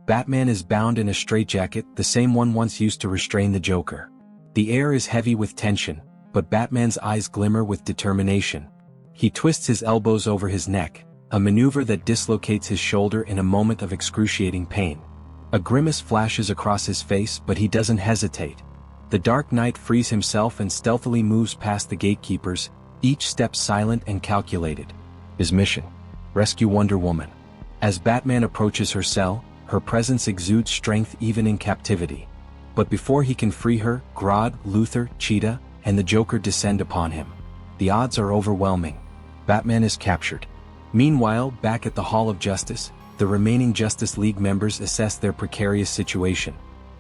Batman is bound in a straitjacket, the same one once used to restrain the Joker. The air is heavy with tension, but Batman's eyes glimmer with determination. He twists his elbows over his neck, a maneuver that dislocates his shoulder in a moment of excruciating pain. A grimace flashes across his face, but he doesn't hesitate. The Dark Knight frees himself and stealthily moves past the gatekeepers, each step silent and calculated. His mission: rescue Wonder Woman. As Batman approaches her cell, her presence exudes strength even in captivity. But before he can free her, Grodd, Luthor, Cheetah, and the Joker descend upon him. The odds are overwhelming. Batman is captured. Meanwhile, back at the Hall of Justice, the remaining Justice League members assess their precarious situation.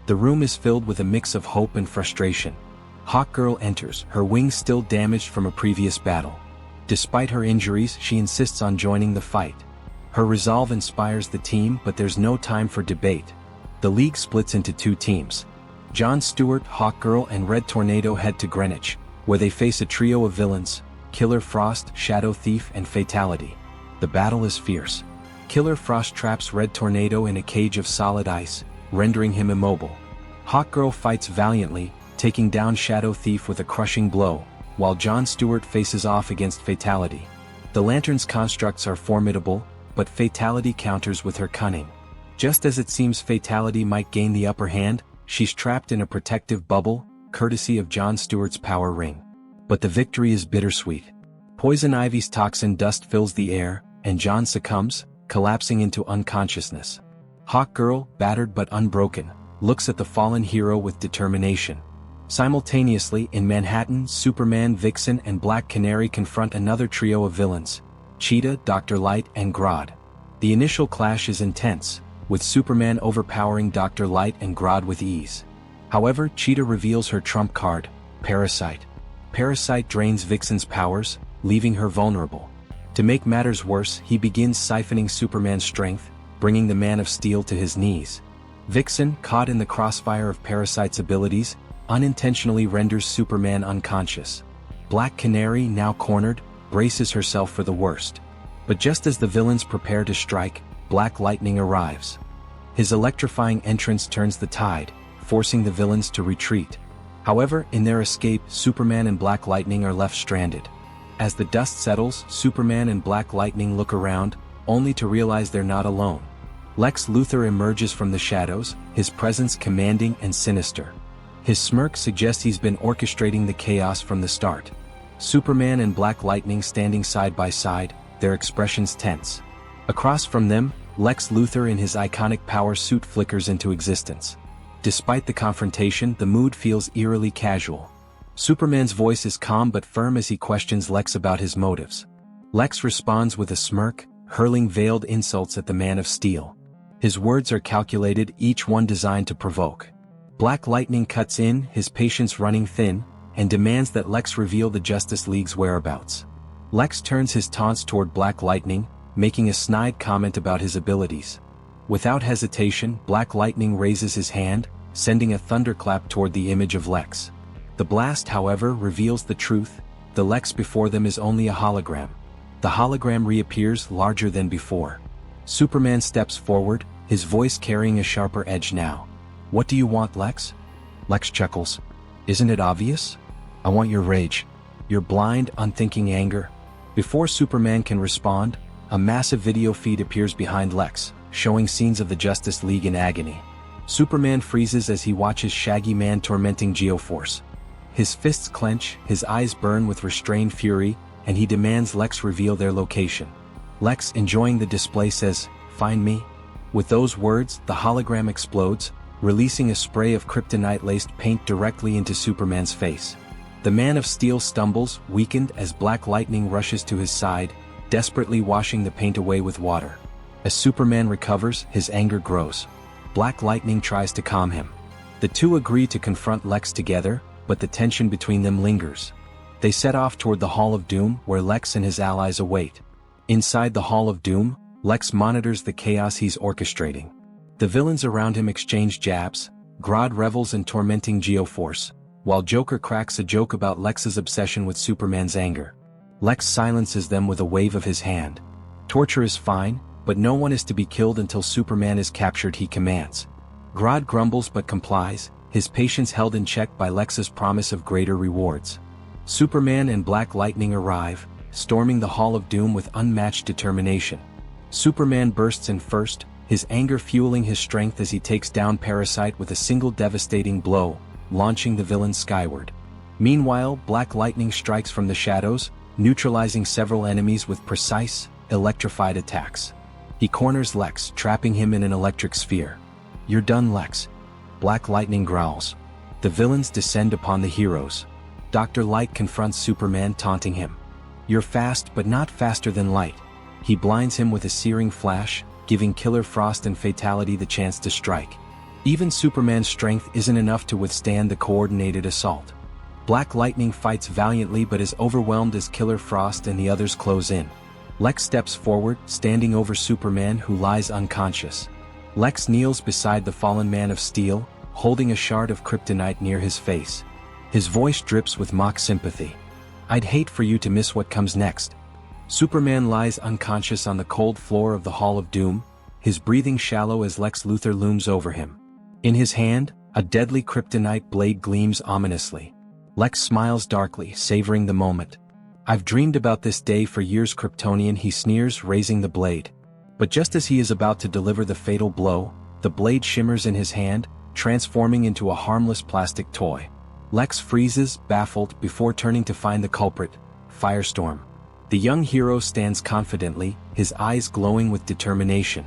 The room is filled with a mix of hope and frustration. Hawkgirl enters, her wings still damaged from a previous battle. Despite her injuries, she insists on joining the fight. Her resolve inspires the team, but there's no time for debate. The League splits into two teams. John Stewart, Hawkgirl, and Red Tornado head to Greenwich, where they face a trio of villains: Killer Frost, Shadow Thief, and Fatality. The battle is fierce. Killer Frost traps Red Tornado in a cage of solid ice, rendering him immobile. Hawkgirl fights valiantly, taking down Shadow Thief with a crushing blow, while John Stewart faces off against Fatality. The Lantern's constructs are formidable, but Fatality counters with her cunning. Just as it seems Fatality might gain the upper hand, she's trapped in a protective bubble, courtesy of John Stewart's power ring. But the victory is bittersweet. Poison Ivy's toxin dust fills the air, and John succumbs, collapsing into unconsciousness. Hawkgirl, battered but unbroken, looks at the fallen hero with determination. Simultaneously, in Manhattan, Superman, Vixen, and Black Canary confront another trio of villains: Cheetah, Dr. Light, and Grodd. The initial clash is intense, with Superman overpowering Dr. Light and Grodd with ease. However, Cheetah reveals her trump card: Parasite. Parasite drains Vixen's powers, leaving her vulnerable. To make matters worse, he begins siphoning Superman's strength, bringing the Man of Steel to his knees. Vixen, caught in the crossfire of Parasite's abilities, unintentionally renders Superman unconscious. Black Canary, now cornered, braces herself for the worst. But just as the villains prepare to strike, Black Lightning arrives. His electrifying entrance turns the tide, forcing the villains to retreat. However, in their escape, Superman and Black Lightning are left stranded. As the dust settles, Superman and Black Lightning look around, only to realize they're not alone. Lex Luthor emerges from the shadows, his presence commanding and sinister. His smirk suggests he's been orchestrating the chaos from the start. Superman and Black Lightning standing side by side, their expressions tense. Across from them, Lex Luthor in his iconic power suit flickers into existence. Despite the confrontation, the mood feels eerily casual. Superman's voice is calm but firm as he questions Lex about his motives. Lex responds with a smirk, hurling veiled insults at the Man of Steel. His words are calculated, each one designed to provoke. Black Lightning cuts in, his patience running thin, and demands that Lex reveal the Justice League's whereabouts. Lex turns his taunts toward Black Lightning, making a snide comment about his abilities. Without hesitation, Black Lightning raises his hand, sending a thunderclap toward the image of Lex. The blast, however, reveals the truth: the Lex before them is only a hologram. The hologram reappears larger than before. Superman steps forward, his voice carrying a sharper edge now. "What do you want, Lex?" Lex chuckles. "Isn't it obvious? I want your rage. Your blind, unthinking anger." Before Superman can respond, a massive video feed appears behind Lex, showing scenes of the Justice League in agony. Superman freezes as he watches Shaggy Man tormenting Geoforce. His fists clench, his eyes burn with restrained fury, and he demands Lex reveal their location. Lex, enjoying the display, says, "Find me." With those words, the hologram explodes, releasing a spray of kryptonite-laced paint directly into Superman's face. The Man of Steel stumbles, weakened, as Black Lightning rushes to his side, desperately washing the paint away with water. As Superman recovers, his anger grows. Black Lightning tries to calm him. The two agree to confront Lex together, but the tension between them lingers. They set off toward the Hall of Doom, where Lex and his allies await. Inside the Hall of Doom, Lex monitors the chaos he's orchestrating. The villains around him exchange jabs. Grodd revels in tormenting Geoforce, while Joker cracks a joke about Lex's obsession with Superman's anger. Lex silences them with a wave of his hand. Torture is fine, but no one is to be killed until Superman is captured, he commands. Grodd grumbles but complies, his patience held in check by Lex's promise of greater rewards. Superman and Black Lightning arrive, storming the Hall of Doom with unmatched determination. Superman bursts in first, his anger fueling his strength as he takes down Parasite with a single devastating blow, launching the villain skyward. Meanwhile, Black Lightning strikes from the shadows, neutralizing several enemies with precise, electrified attacks. He corners Lex, trapping him in an electric sphere. "You're done, Lex," Black Lightning growls. The villains descend upon the heroes. Dr. Light confronts Superman, taunting him. "You're fast but not faster than light." He blinds him with a searing flash, giving Killer Frost and Fatality the chance to strike. Even Superman's strength isn't enough to withstand the coordinated assault. Black Lightning fights valiantly but is overwhelmed as Killer Frost and the others close in. Lex steps forward, standing over Superman, who lies unconscious. Lex kneels beside the fallen Man of Steel, holding a shard of kryptonite near his face. His voice drips with mock sympathy. "I'd hate for you to miss what comes next." Superman lies unconscious on the cold floor of the Hall of Doom, his breathing shallow as Lex Luthor looms over him. In his hand, a deadly kryptonite blade gleams ominously. Lex smiles darkly, savoring the moment. "I've dreamed about this day for years, Kryptonian," he sneers, raising the blade. But just as he is about to deliver the fatal blow, the blade shimmers in his hand, transforming into a harmless plastic toy. Lex freezes, baffled, before turning to find the culprit, Firestorm. The young hero stands confidently, his eyes glowing with determination.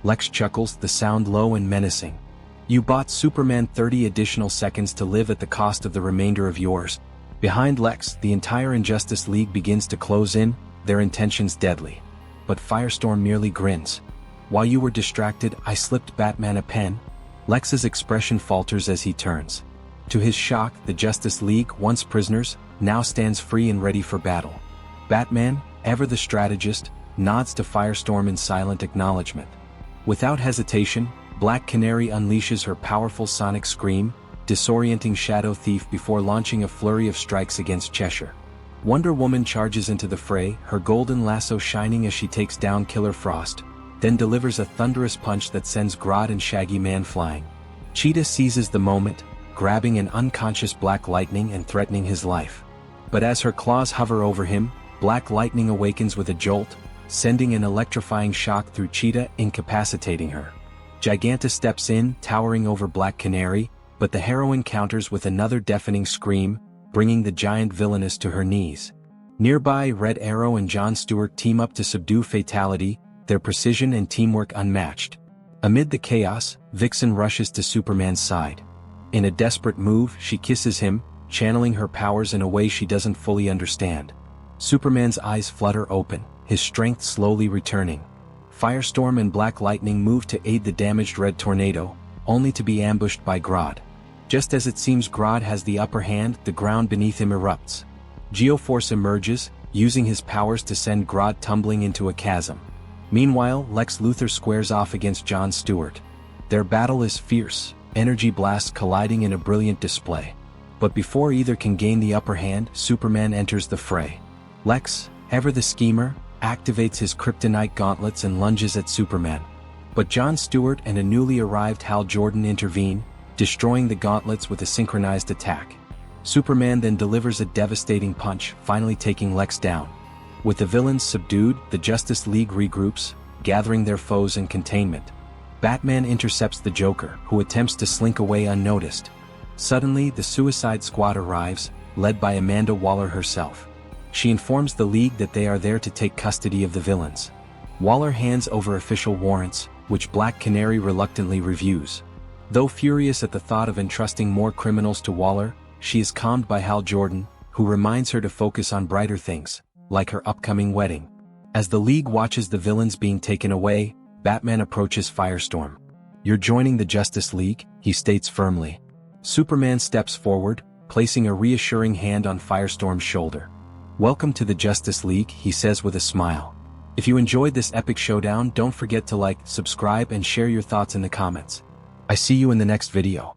Lex chuckles, the sound low and menacing. "You bought Superman 30 additional seconds to live at the cost of the remainder of yours." Behind Lex, the entire Injustice League begins to close in, their intentions deadly. But Firestorm merely grins. "While you were distracted, I slipped Batman a pen." Lex's expression falters as he turns. To his shock, the Justice League, once prisoners, now stands free and ready for battle. Batman, ever the strategist, nods to Firestorm in silent acknowledgement. Without hesitation, Black Canary unleashes her powerful sonic scream, disorienting Shadow Thief before launching a flurry of strikes against Cheshire. Wonder Woman charges into the fray, her golden lasso shining as she takes down Killer Frost, then delivers a thunderous punch that sends Grodd and Shaggy Man flying. Cheetah seizes the moment, grabbing an unconscious Black Lightning and threatening his life. But as her claws hover over him, Black Lightning awakens with a jolt, sending an electrifying shock through Cheetah, incapacitating her. Giganta steps in, towering over Black Canary, but the heroine counters with another deafening scream, bringing the giant villainess to her knees. Nearby, Red Arrow and John Stewart team up to subdue Fatality, their precision and teamwork unmatched. Amid the chaos, Vixen rushes to Superman's side. In a desperate move, she kisses him, channeling her powers in a way she doesn't fully understand. Superman's eyes flutter open, his strength slowly returning. Firestorm and Black Lightning move to aid the damaged Red Tornado, only to be ambushed by Grodd. Just as it seems Grodd has the upper hand, the ground beneath him erupts. Geoforce emerges, using his powers to send Grodd tumbling into a chasm. Meanwhile, Lex Luthor squares off against John Stewart. Their battle is fierce, energy blasts colliding in a brilliant display. But before either can gain the upper hand, Superman enters the fray. Lex, ever the schemer, activates his kryptonite gauntlets and lunges at Superman. But John Stewart and a newly arrived Hal Jordan intervene, destroying the gauntlets with a synchronized attack. Superman then delivers a devastating punch, finally taking Lex down. With the villains subdued, the Justice League regroups, gathering their foes in containment. Batman intercepts the Joker, who attempts to slink away unnoticed. Suddenly, the Suicide Squad arrives, led by Amanda Waller herself. She informs the League that they are there to take custody of the villains. Waller hands over official warrants, which Black Canary reluctantly reviews. Though furious at the thought of entrusting more criminals to Waller, she is calmed by Hal Jordan, who reminds her to focus on brighter things, like her upcoming wedding. As the League watches the villains being taken away, Batman approaches Firestorm. "You're joining the Justice League," he states firmly. Superman steps forward, placing a reassuring hand on Firestorm's shoulder. "Welcome to the Justice League," he says with a smile. If you enjoyed this epic showdown, don't forget to like, subscribe and share your thoughts in the comments. I see you in the next video.